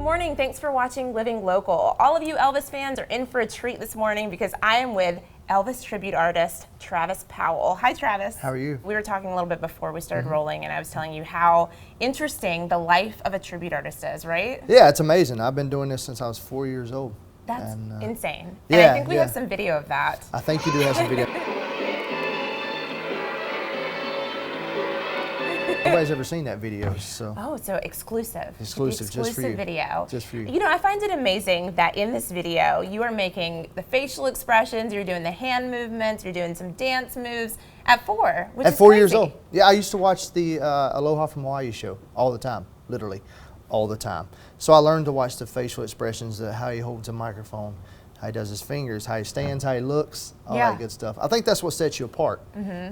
morning. Thanks for watching Living Local. All of you Elvis fans are in for a treat this morning because I am with Elvis tribute artist Travis Powell. Hi, Travis. How are you? We were talking a little bit before we started rolling, and I was telling you how interesting the life of a tribute artist is, right? Yeah, it's amazing. I've been doing this since I was 4 years old. That's insane. Yeah, and I think we have some video of that. I think you do have some video. Nobody's ever seen that video, so. Oh, so exclusive. Exclusive, just for you. Video. Just for you. You know, I find it amazing that in this video, you are making the facial expressions, you're doing the hand movements, you're doing some dance moves at 4, which is At 4 crazy. years old. Yeah, I used to watch the Aloha from Hawaii show all the time, literally, all the time. So I learned to watch the facial expressions, how he holds a microphone, how he does his fingers, how he stands, how he looks, all that good stuff. I think that's what sets you apart.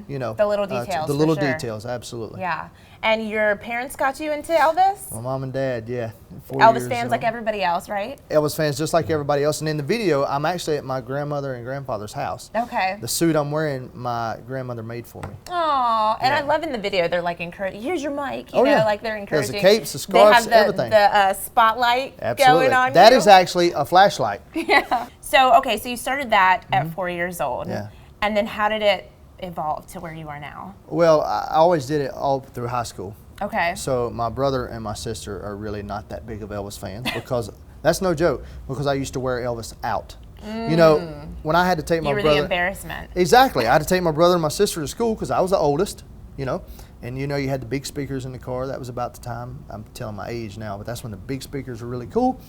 You know, The little details. the little for sure. details, absolutely. Yeah. And your parents got you into Elvis? My mom and dad, yeah. 4 Elvis years fans old. like everybody else, right? Elvis fans just like everybody else. And in the video, I'm actually at my grandmother and grandfather's house. Okay. The suit I'm wearing, my grandmother made for me. Aw, and Yeah. I love in the video, they're like encouraging, here's your mic, you Oh, know, yeah. like they're There's encouraging. the capes, the scarves, they have everything. the spotlight Absolutely. going on That you. is actually a flashlight. Yeah. So, okay, so you started that at 4 years old. Yeah. And then how did it evolve to where you are now? Well, I always did it all through high school. Okay. So my brother and my sister are really not that big of Elvis fans because, that's no joke, because I used to wear Elvis out. You know, when I had to take my You were brother. the embarrassment. Exactly. I had to take my brother and my sister to school because I was the oldest, you know. And you know, you had the big speakers in the car. That was about the time, I'm telling my age now, but that's when the big speakers were really cool.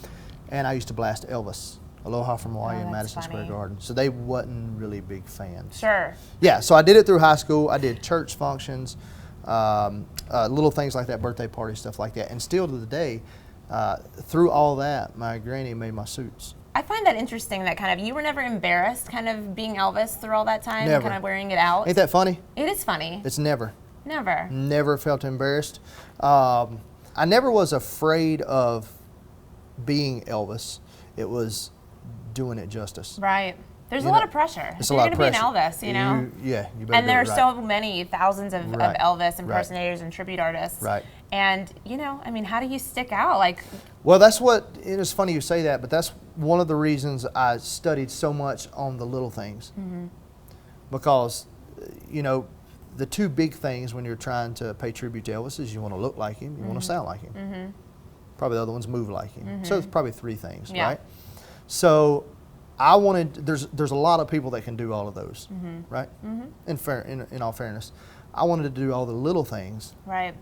And I used to blast Elvis, Aloha from Hawaii in that's Madison Square funny. Garden. So they wasn't really big fans. Sure. Yeah, so I did it through high school. I did church functions, little things like that, birthday parties, stuff like that. And still to the day, through all that, my granny made my suits. I find that interesting that kind of, you were never embarrassed kind of being Elvis through all that time, Never. kind of wearing it out. Ain't that funny? It is funny. It's never. Never. Never felt embarrassed. I never was afraid of being Elvis. It was doing it justice. Right. There's You a lot know, of pressure. It's If a lot you're of going to be an pressure. Elvis, you know? You better And do there it are right. so many thousands of Right. Elvis impersonators and tribute artists. Right. And, you know, I mean, how do you stick out? Like, Well, that's what, it is funny you say that, but that's one of the reasons I studied so much on the little things. Because, you know, the two big things when you're trying to pay tribute to Elvis is you want to look like him, you want to sound like him. Probably the other one's move like him. So it's probably three things, Yeah. right? So I wanted, there's a lot of people that can do all of those, right? In all fairness. I wanted to do all the little things right.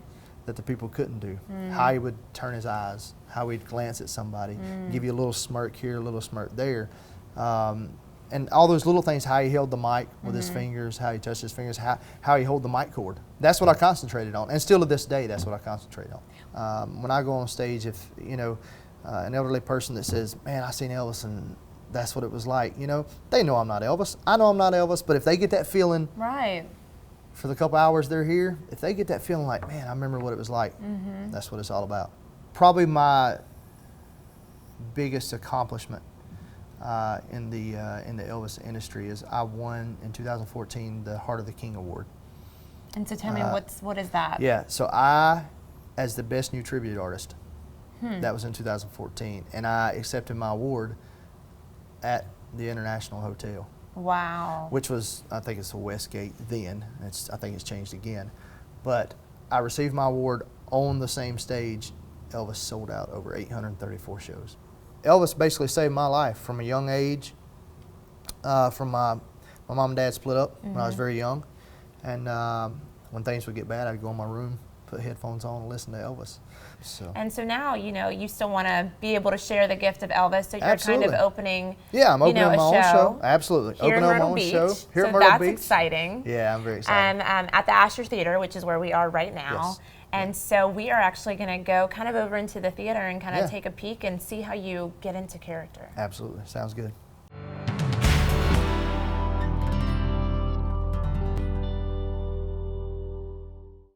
that the people couldn't do. How he would turn his eyes, how he'd glance at somebody, give you a little smirk here, a little smirk there. And all those little things, how he held the mic with his fingers, how he touched his fingers, how he held the mic cord. That's what I concentrated on. And still to this day, that's what I concentrate on. When I go on stage, if, you know, an elderly person that says, man, I seen Elvis and that's what it was like, you know, they know I'm not Elvis. I know I'm not Elvis, but if they get that feeling Right. for the couple hours they're here, if they get that feeling like, man, I remember what it was like, that's what it's all about. Probably my biggest accomplishment in the Elvis industry is I won in 2014 the Heart of the King Award. And so tell me, what is that? Yeah, so I, as the best new tribute artist, that was in 2014, and I accepted my award at the International Hotel. Wow. Which was, I think it's the Westgate then. I think it's changed again. But I received my award on the same stage. Elvis sold out over 834 shows. Elvis basically saved my life from a young age. From my mom and dad split up when I was very young. And when things would get bad, I'd go in my room, put headphones on and listen to Elvis. And so now, you know, you still want to be able to share the gift of Elvis, so you're Absolutely. kind of opening, Yeah, I'm opening you know, up my a own show show. Absolutely. here in Opening up my Myrtle own Beach. show here so at Myrtle that's Beach. exciting. Yeah, I'm very excited. And at the Asher Theater, which is where we are right now. Yes. And so we are actually going to go kind of over into the theater and kind of Yeah. take a peek and see how you get into character. Absolutely. Sounds good.